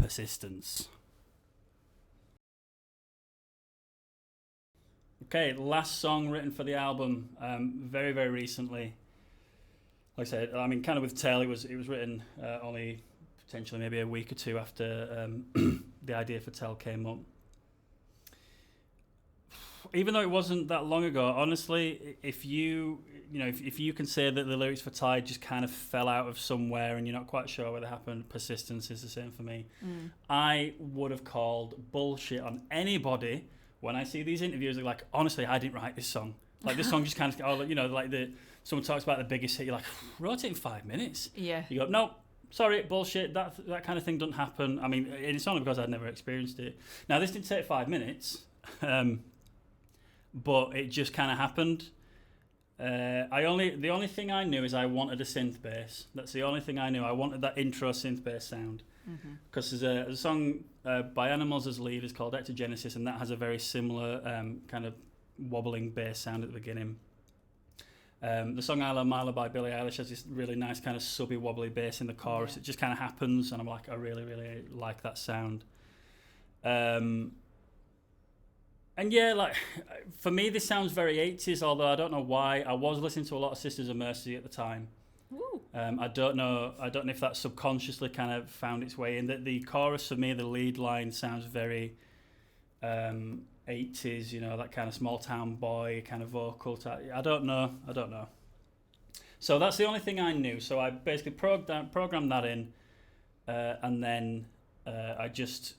Persistence. Okay, last song written for the album, very, very recently. Like I said, I mean, kind of with Tell, it was written only potentially maybe a week or two after the idea for Tell came up. Even though it wasn't that long ago, honestly, if you can say that the lyrics for Tide just kind of fell out of somewhere and you're not quite sure whether it happened, Persistence is the same for me. I would have called bullshit on anybody when I see these interviews. They're like, honestly, I didn't write this song. Like, this song just kind of, like someone talks about the biggest hit, you're like, wrote it in 5 minutes. Yeah. You go, no, sorry, bullshit, that kind of thing doesn't happen. I mean, it's only because I'd never experienced it. Now, this didn't take 5 minutes, but it just kind of happened. The only thing I knew is I wanted a synth bass. That's the only thing I knew. I wanted that intro synth bass sound. Because there's a song by Animals as lead, it's called Ectogenesis, and that has a very similar kind of wobbling bass sound at the beginning. The song I Love Milo by Billie Eilish has this really nice kind of subby wobbly bass in the chorus. Yeah. It just kind of happens, and I'm like, I really, really like that sound. And yeah, like, for me, this sounds very 80s, although I don't know why. I was listening to a lot of Sisters of Mercy at the time. I don't know if that subconsciously kind of found its way in. The chorus for me, the lead line sounds very 80s, that kind of small town boy kind of vocal type. I don't know. So that's the only thing I knew. So I basically programmed that in, and then I just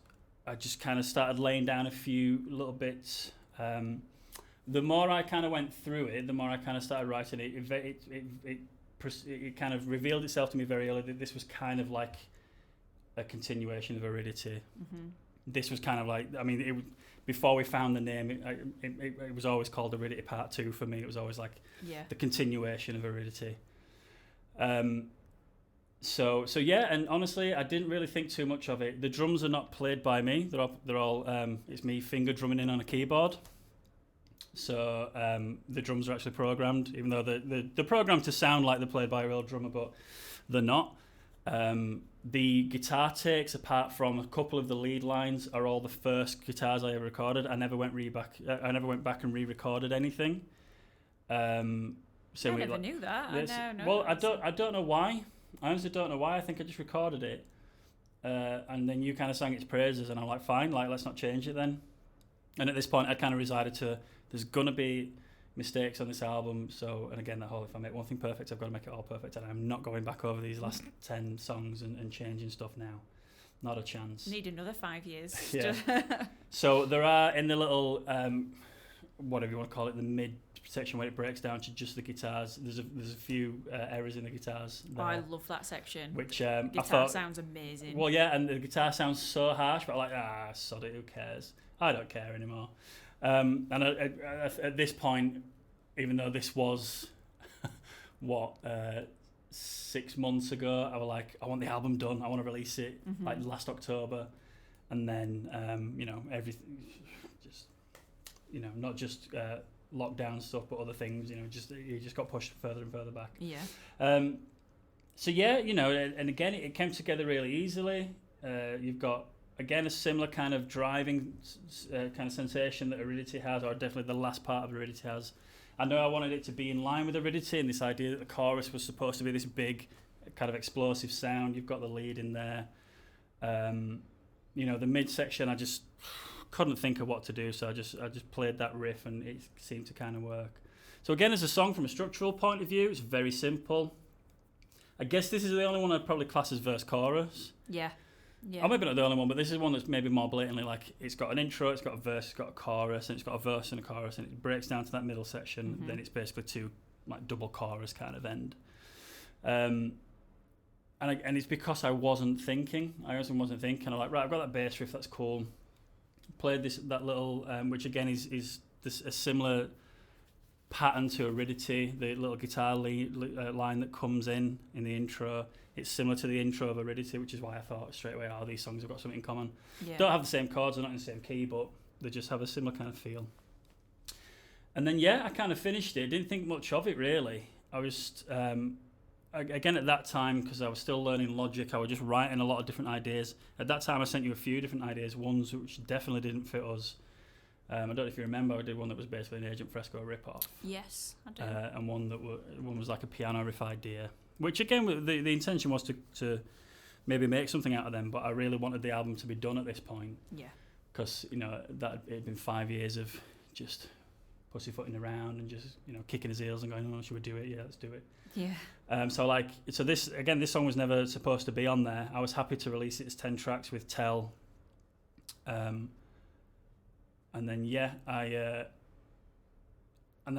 kind of started laying down a few little bits. The more I kind of went through it, the more I kind of started writing it. It kind of revealed itself to me very early that this was kind of like a continuation of Aridity. This was kind of like, I mean, before we found the name, it was always called Aridity Part 2 for me. It was always like the continuation of Aridity. So yeah, and honestly, I didn't really think too much of it. The drums are not played by me. They're all it's me finger drumming in on a keyboard. So the drums are actually programmed, even though they're programmed to sound like they're played by a real drummer, but they're not. The guitar takes, apart from a couple of the lead lines, are all the first guitars I ever recorded. I never went back and re-recorded anything. I never knew that. I don't know why. I honestly don't know why. I think I just recorded it, and then you kind of sang its praises, and I'm like, fine, like, let's not change it then. And at this point, I kind of decided to, there's gonna be mistakes on this album, so, and again, that whole, if I make one thing perfect, I've got to make it all perfect, and I'm not going back over these last 10 songs and changing stuff now. Not a chance. Need another 5 years. Yeah. So there are, in the little, whatever you want to call it, the mid section where it breaks down to just the guitars, there's a few errors in the guitars there, I love that section. Which guitar I thought sounds amazing. Well, yeah, and the guitar sounds so harsh, but I'm like, sod it, who cares? I don't care anymore. And at this point, even though this was 6 months ago, I was like, I want the album done, I want to release it like last October, and then everything, just not just lockdown stuff, but other things, you just got pushed further and further back. So yeah, and again, it came together really easily. You've got, again, a similar kind of driving kind of sensation that Aridity has, or definitely the last part of Aridity has. I know I wanted it to be in line with Aridity, and this idea that the chorus was supposed to be this big kind of explosive sound. You've got the lead in there. The midsection, I just couldn't think of what to do, so I just played that riff, and it seemed to kind of work. So again, as a song from a structural point of view, it's very simple. I guess this is the only one I'd probably class as verse-chorus. Yeah. Or maybe not the only one, but this is one that's maybe more blatantly like, it's got an intro, it's got a verse, it's got a chorus, and it's got a verse and a chorus, and it breaks down to that middle section. Then it's basically two like double chorus kind of end. And it's because I wasn't thinking. I also wasn't thinking. I'm like, right, I've got that bass riff, that's cool. Played that little, which again is a similar pattern to Aridity, the little guitar line that comes in the intro. It's similar to the intro of Aridity, which is why I thought straight away, these songs have got something in common. Yeah. Don't have the same chords, they're not in the same key, but they just have a similar kind of feel. And then, I kind of finished it. Didn't think much of it, really. I again, at that time, because I was still learning Logic, I was just writing a lot of different ideas. At that time, I sent you a few different ideas, ones which definitely didn't fit us. I don't know if you remember, I did one that was basically an Agent Fresco rip-off. Yes, I do. And one was like a piano riff idea, which again, the intention was to maybe make something out of them, but I really wanted the album to be done at this point. Yeah. Because, that it had been 5 years of just pussyfooting around and just, kicking his heels and going, oh, should we do it? Yeah, let's do it. Yeah. So this song was never supposed to be on there. I was happy to release it as 10 tracks with Tell. And then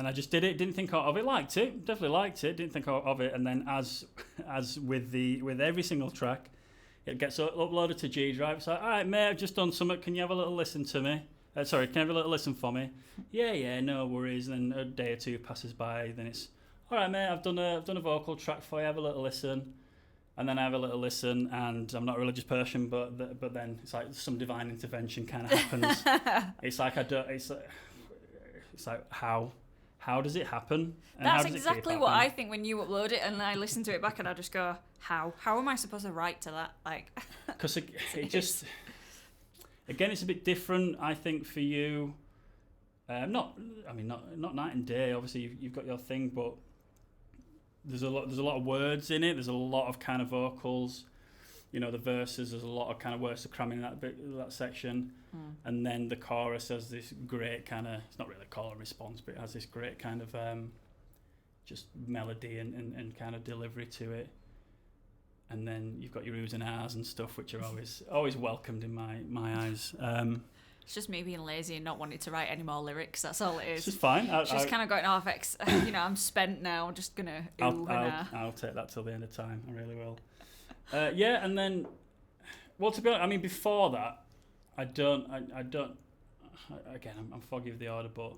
I just did it. Didn't think of it. Liked it. Definitely liked it. Didn't think of it. And then as with every single track, it gets uploaded to G Drive. It's like, all right, mate, I've just done something. Can you have a little listen to me? Can you have a little listen for me? Yeah, no worries. And then a day or two passes by. Then it's, all right, mate, I've done a vocal track for you. Have a little listen. And then I have a little listen, and I'm not a religious person, but then it's like some divine intervention kind of happens. It's like it's like how does it happen? And that's exactly what I think when you upload it, and I listen to it back, and I just go, how am I supposed to write to that? Like, because it just, again, it's a bit different, I think, for you. Not night and day. Obviously, you've got your thing, but there's a lot of words in it. There's a lot of kind of vocals. The verses. There's a lot of kind of words to cram in that section, and then the chorus has this great kind of. It's not really a call and response, but it has this great kind of just melody and kind of delivery to it. And then you've got your oohs and ahs and stuff, which are always welcomed in my eyes. It's just me being lazy and not wanting to write any more lyrics. That's all it is. It's just fine. It's just kind of going off. I'm spent now. I'm just gonna I'll take that till the end of time. I really will. And then, well, to be honest, I mean, before that, I don't. Again, I'm foggy of the order, but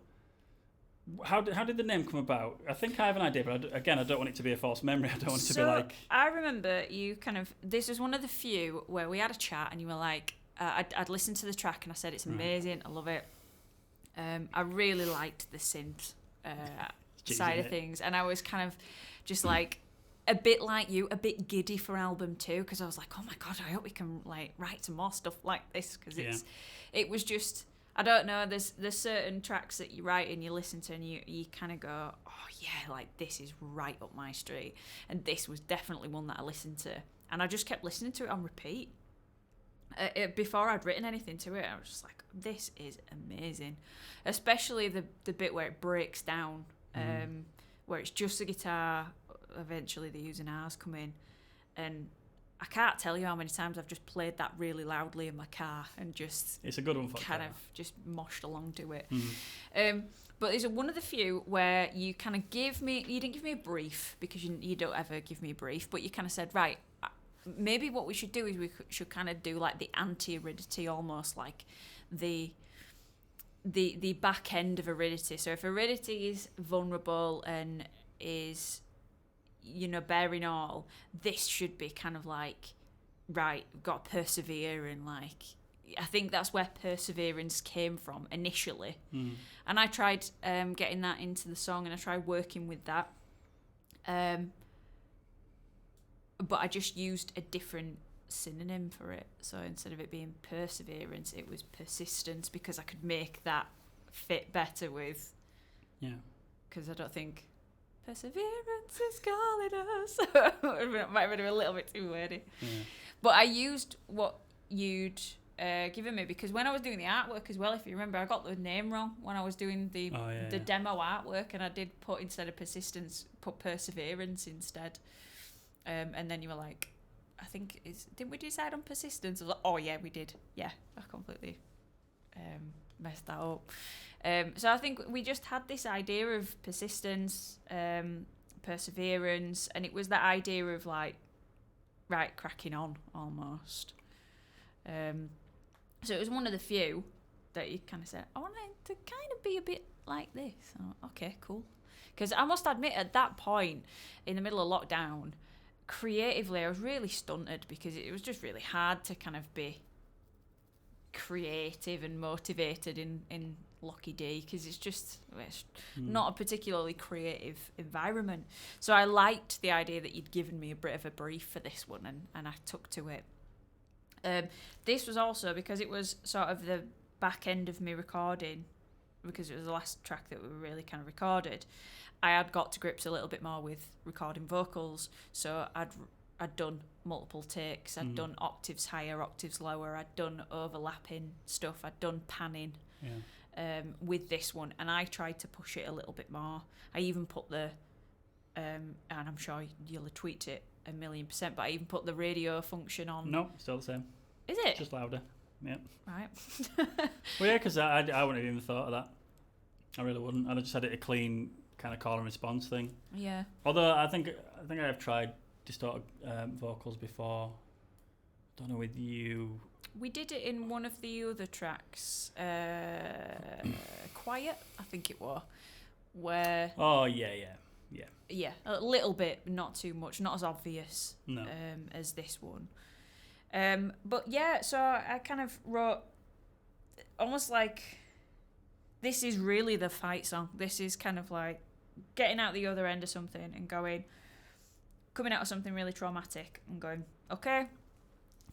how did the name come about? I think I have an idea, but I don't want it to be a false memory. I don't want it to be like. I remember you this was one of the few where we had a chat, and you were like. I'd listened to the track and I said it's amazing, I love it. I really liked the synth side of things, and I was kind of just like a bit like you, a bit giddy for album 2, because I was like, oh my god, I hope we can like write some more stuff like this, because it was just, I don't know, there's certain tracks that you write and you listen to and you kind of go, oh yeah, like this is right up my street, and this was definitely one that I listened to, and I just kept listening to it on repeat. Before I'd written anything to it, I was just like, this is amazing. Especially the bit where it breaks down, where it's just the guitar, eventually the oohs and ahs come in. And I can't tell you how many times I've just played that really loudly in my car and just... It's a good one for kind of just moshed along to it. But there's one of the few where you kind of you didn't give me a brief, because you don't ever give me a brief, but you kind of said, right, maybe what we should do is we should kind of do like the anti-aridity, almost like the back end of aridity. So if aridity is vulnerable and is, bearing all, this should be kind of like, right, we've got to persevere, and like, I think that's where perseverance came from initially. And I tried getting that into the song, and I tried working with that. But I just used a different synonym for it. So instead of it being perseverance, it was persistence, because I could make that fit better with... Yeah. Because I don't think perseverance is calling us. It might have been a little bit too wordy. Yeah. But I used what you'd given me, because when I was doing the artwork as well, if you remember, I got the name wrong when I was doing the demo artwork, and I did put, instead of persistence, put perseverance instead. And then you were like, I think didn't we decide on persistence? I was like, oh yeah, we did. Yeah, I completely messed that up. So I think we just had this idea of persistence, perseverance, and it was that idea of like, right, cracking on almost. So it was one of the few that you kind of said, I want it to kind of be a bit like this. Okay, cool. Because I must admit, at that point, in the middle of lockdown, creatively I was really stunted, because it was just really hard to kind of be creative and motivated in Locky D, because it's not a particularly creative environment. So I liked the idea that you'd given me a bit of a brief for this one, and I took to it. This was also because it was sort of the back end of me recording, because it was the last track that we really kind of recorded. I had got to grips a little bit more with recording vocals, so I'd done multiple takes, I'd done octaves higher, octaves lower, I'd done overlapping stuff, I'd done panning with this one, and I tried to push it a little bit more. I even put the, and I'm sure you'll have tweaked it 1,000,000%, but I even put the radio function on. No, still the same. Is it? Just louder. Yeah. Right. Well, yeah, because I wouldn't have even thought of that. I really wouldn't. I'd have just had it a clean kind of call and response thing. Yeah. Although I think I have tried distorted vocals before. Don't know with you. We did it in one of the other tracks, Quiet, I think it was, where... Oh, yeah. Yeah, a little bit, not too much, not as obvious as this one. But yeah, so I kind of wrote almost like, this is really the fight song. This is kind of like getting out the other end of something and coming out of something really traumatic and going, okay,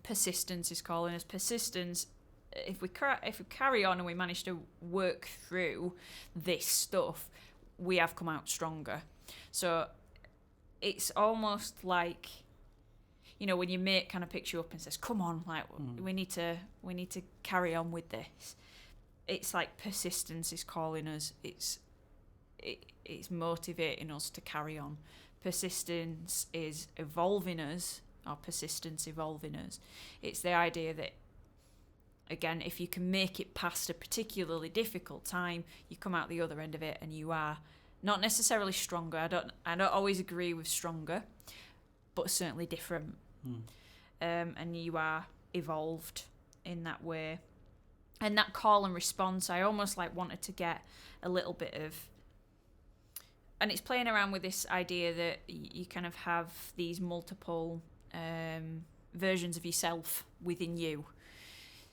persistence is calling us. Persistence, if we carry on and we manage to work through this stuff, we have come out stronger. So it's almost like, you know, when your mate kind of picks you up and says, come on, like we need to carry on with this. It's like persistence is calling us. It's motivating us to carry on. Persistence is evolving us, or persistence evolving us. It's the idea that, again, if you can make it past a particularly difficult time, you come out the other end of it and you are not necessarily stronger. I don't always agree with stronger, but certainly different. And you are evolved in that way. And that call and response, I almost like wanted to get a little bit of, and it's playing around with this idea that you kind of have these multiple versions of yourself within you.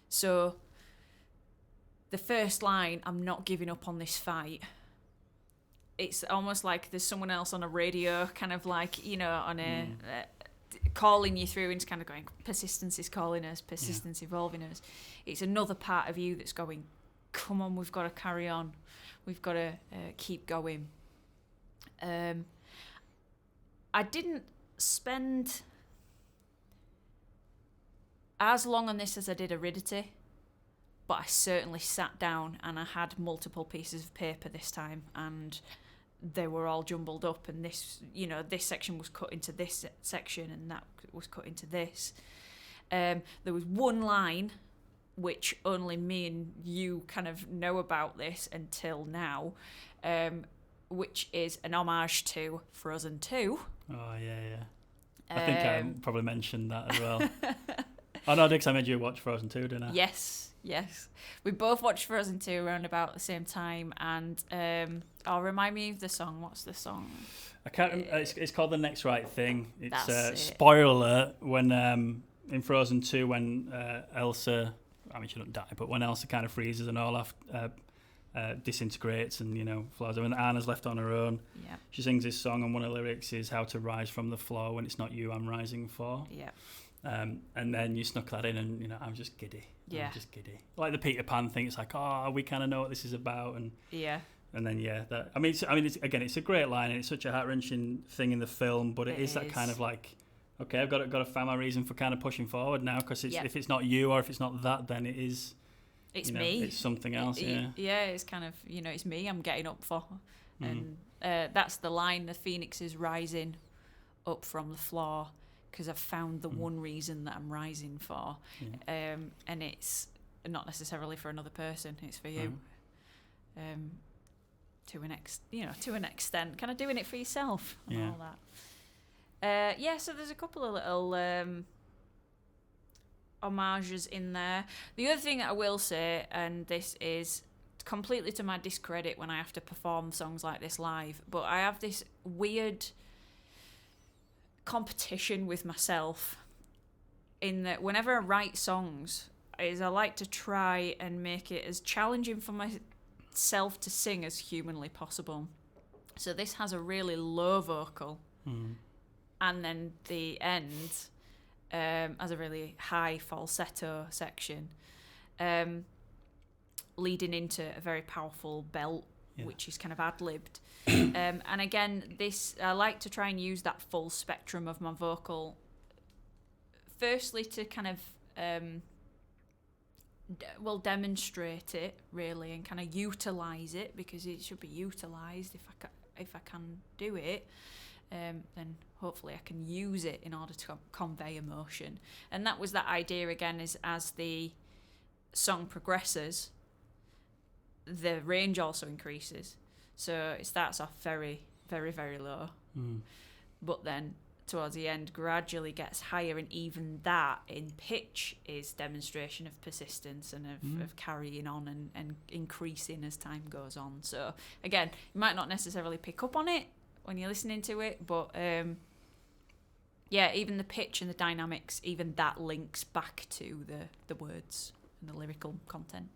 So the first line, I'm not giving up on this fight. It's almost like there's someone else on a radio, kind of like, you know, on a calling you through, and it's kind of going, persistence is calling us, persistence evolving us. It's another part of you that's going, come on, we've got to carry on. We've got to keep going. I didn't spend as long on this as I did Aridity, but I certainly sat down and I had multiple pieces of paper this time, and they were all jumbled up, and this, you know, this section was cut into this section and that was cut into this. There was one line which only me and you kind of know about this until now, which is an homage to Frozen 2. Oh, yeah. I think I probably mentioned that as well. Oh, no, because I made you watch Frozen 2, didn't I? Yes. We both watched Frozen 2 around about the same time, and remind me of the song. What's the song? I can't. It's called The Next Right Thing. It's it. Spoiler alert, when in Frozen 2, when Elsa, I mean, she doesn't die, but when Elsa kind of freezes and Olaf disintegrates and, you know, flies away, and Anna's left on her own. Yeah. She sings this song, and one of the lyrics is "How to rise from the floor when it's not you I'm rising for." Yeah. And then you snuck that in, and, you know, I'm just giddy. Yeah. I'm just giddy. Like the Peter Pan thing, it's like, oh, we kind of know what this is about, and and then it's a great line, and it's such a heart-wrenching thing in the film, but it is that kind of like, okay, I've got to find my reason for kind of pushing forward now, because if it's not you or if it's not that, then it is. It's me. It's something else. Yeah. It's kind of, you know, it's me. I'm getting up for, and that's the line. The phoenix is rising up from the floor, because I've found the one reason that I'm rising for, and it's not necessarily for another person. It's for you, to an extent, kind of doing it for yourself and all that. So there's a couple of little homages in there. The other thing that I will say, and this is completely to my discredit when I have to perform songs like this live, but I have this weird competition with myself in that whenever I write songs, is I like to try and make it as challenging for myself to sing as humanly possible. So this has a really low vocal, and then the end has a really high falsetto section, leading into a very powerful belt, which is kind of ad-libbed. And again, I like to try and use that full spectrum of my vocal, firstly to kind of demonstrate it really and kind of utilize it, because it should be utilized. If I can do it, then hopefully I can use it in order to convey emotion. And that was that idea again, is as the song progresses, the range also increases. So it starts off very, very, very low, but then towards the end gradually gets higher, and even that in pitch is demonstration of persistence and of carrying on and increasing as time goes on. So again, you might not necessarily pick up on it when you're listening to it, but even the pitch and the dynamics, even that links back to the words and the lyrical content.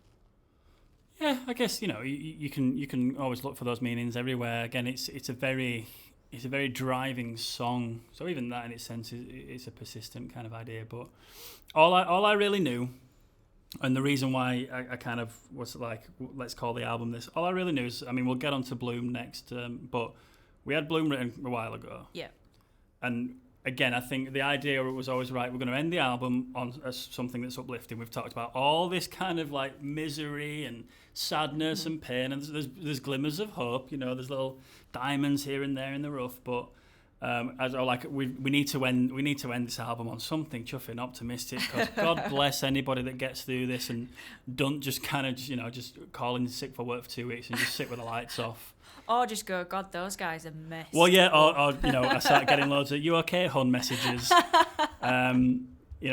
Yeah, I guess, you know, you can always look for those meanings everywhere. Again, it's a very driving song, so even that in its sense is a persistent kind of idea. But all I really knew, and the reason why I kind of was like, let's call the album this, all I really knew is, I mean, we'll get on to Bloom next, but we had Bloom written a while ago. Yeah. And again, I think the idea was always, right, we're going to end the album on something that's uplifting. We've talked about all this kind of like misery and sadness and pain, and there's glimmers of hope, you know, there's little diamonds here and there in the rough, but we need to end this album on something chuffing optimistic, because God bless anybody that gets through this and don't just kind of just call in sick for work for 2 weeks and just sit with the lights off. Or just go, God, those guys are messed. Or I started getting loads of "You okay, hon?" messages.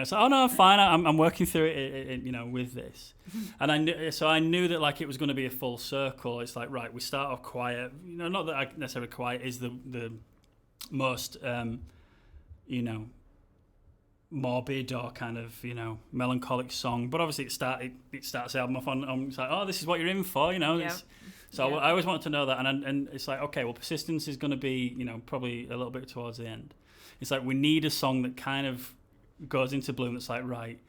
So oh no, I'm fine. I'm working through it, with this, and I knew that like it was going to be a full circle. It's like, right, we start off quiet. Not that necessarily quiet is the most morbid or kind of melancholic song, but obviously it starts the album off on it's like, oh, this is what you're in for, Yep. So I always wanted to know that, and it's like, okay, well, persistence is going to be probably a little bit towards the end. It's like we need a song that kind of goes into Bloom that's like, right,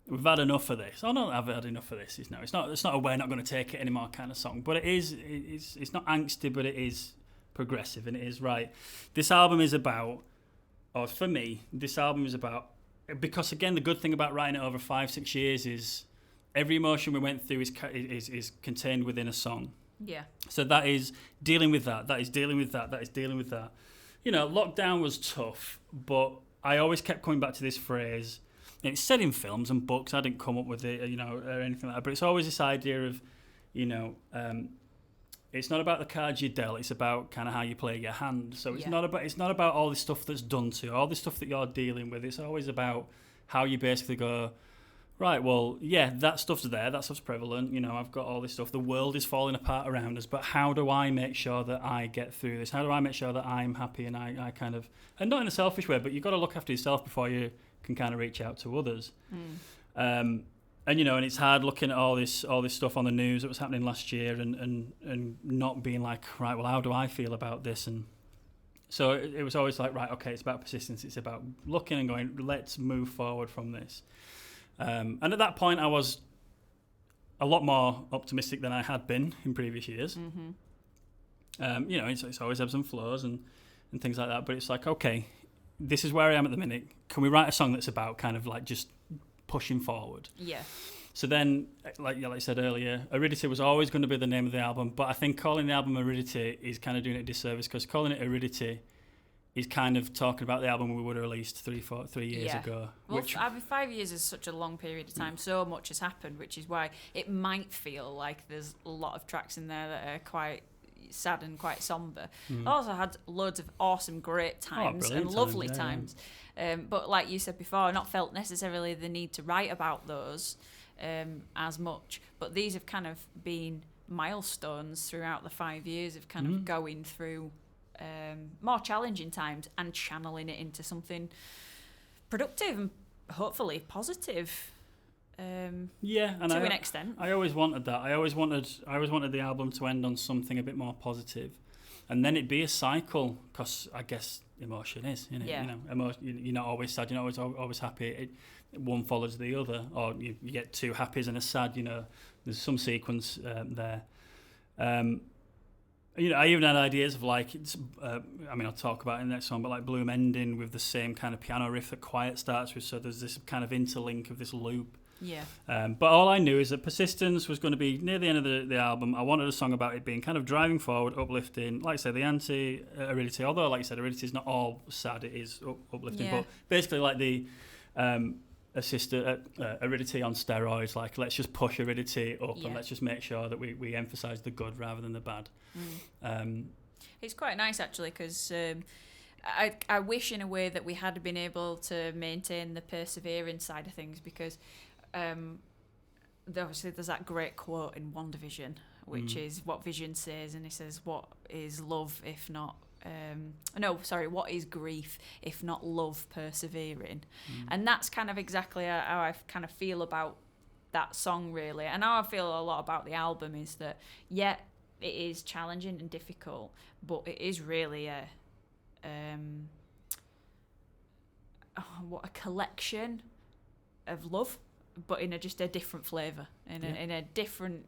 we've had enough of this. Oh no, I've had enough of this. It's not a we're not going to take it anymore kind of song, but it's not angsty, but it is progressive, and it is right. This album is about, or for me, this album is about, because again, the good thing about writing it over 5-6 years is every emotion we went through is contained within a song. Yeah. So that is dealing with that. That is dealing with that. That is dealing with that. Lockdown was tough, but I always kept coming back to this phrase. And it's said in films and books. I didn't come up with it, or anything like that. But it's always this idea of, it's not about the cards you dealt. It's about kind of how you play your hand. So it's not about all this stuff that's done to you, all this stuff that you're dealing with. It's always about how you basically go, right, well, yeah, that stuff's there, that stuff's prevalent, I've got all this stuff, the world is falling apart around us, but how do I make sure that I get through this? How do I make sure that I'm happy and I kind of, and not in a selfish way, but you've got to look after yourself before you can kind of reach out to others. And it's hard looking at all this stuff on the news that was happening last year and not being like, right, well, how do I feel about this? And so it was always like, right, okay, it's about persistence, it's about looking and going, let's move forward from this. And at that point, I was a lot more optimistic than I had been in previous years. It's always ebbs and flows and things like that. But it's like, okay, this is where I am at the minute. Can we write a song that's about kind of like just pushing forward? Yeah. So then, like I said earlier, Aridity was always going to be the name of the album. But I think calling the album Aridity is kind of doing it a disservice, because calling it Aridity is kind of talking about the album we would have released 3 years ago. Well, 5 years is such a long period of time. So much has happened, which is why it might feel like there's a lot of tracks in there that are quite sad and quite somber. I also had loads of awesome, great times and lovely times. But like you said before, not felt necessarily the need to write about those as much. But these have kind of been milestones throughout the 5 years of kind of going through more challenging times and channeling it into something productive and hopefully positive. Yeah, and to an extent. I always wanted that. I always wanted the album to end on something a bit more positive, and then it'd be a cycle. Because I guess emotion is, Yeah. you know, you're not always sad. You're not always happy. One follows the other, or you get two happies and a sad. You know, there's some sequence there. You know, I even had ideas of like, I mean, I'll talk about it in the next song, but like Bloom ending with the same kind of piano riff that Quiet starts with, so there's this kind of interlink of this loop. Yeah. But all I knew is that Persistence was going to be near the end of the album. I wanted a song about it being kind of driving forward, uplifting, like I said, the anti-aridity, although like I said, aridity is not all sad, it is uplifting, Yeah. but basically like the aridity on steroids, like let's just push aridity up and let's just make sure that we emphasise the good rather than the bad. It's quite nice actually, because I wish in a way that we had been able to maintain the persevering side of things, because obviously there's that great quote in WandaVision, which is what Vision says, and he says, what is love if not what is grief if not love persevering? And that's kind of exactly how I kind of feel about that song, really. And how I feel a lot about the album is that, yeah, it is challenging and difficult, but it is really a collection of love, but in just a different flavour, in a different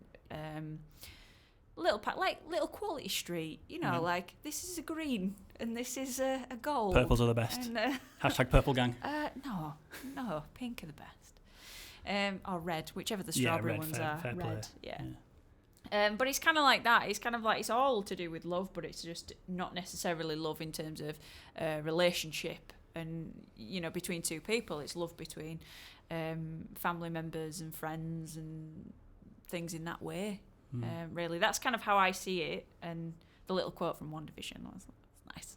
little Quality Street, you know, like this is a green and this is a gold. Purples are the best. And, hashtag purple gang. No, pink are the best. Or red, whichever the strawberry ones are. Fair red, play. But it's kind of like that. It's kind of like it's all to do with love, but it's just not necessarily love in terms of relationship and, you know, between two people. It's love between family members and friends and things in that way. Really, that's kind of how I see it. And the little quote from WandaVision was nice.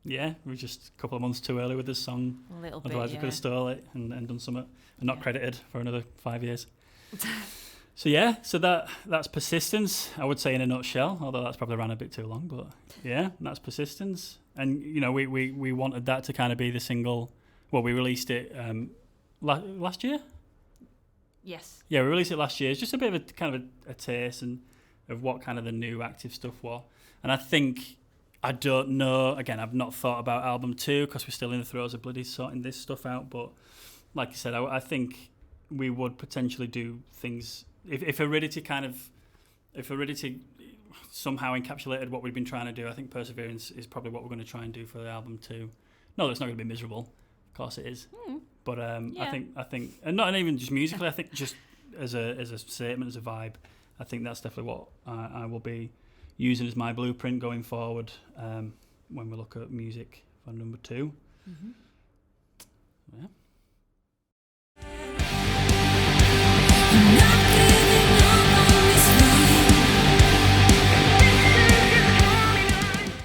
Yeah, we were just a couple of months too early with this song. A little bit, otherwise we could have stole it and done something and not credited for another 5 years. So that's Persistence, I would say, in a nutshell, although that's probably ran a bit too long, but yeah, that's Persistence. And, you know, we wanted that to kind of be the single. Well, we released it last year? Yes. Yeah, we released it last year. It's just a bit of a kind of a taste of what kind of the new active stuff was. And I think, I don't know, again, I've not thought about album 2 because we're still in the throes of bloody sorting this stuff out, but like I said, I think we would potentially do things, if Aridity somehow encapsulated what we've been trying to do, I think Perseverance is probably what we're going to try and do for the album 2. No, it's not going to be miserable. Of course it is. But I think, and not even just musically, I think just as a statement, as a vibe, I think that's definitely what I will be using as my blueprint going forward when we look at music for number 2. Yeah.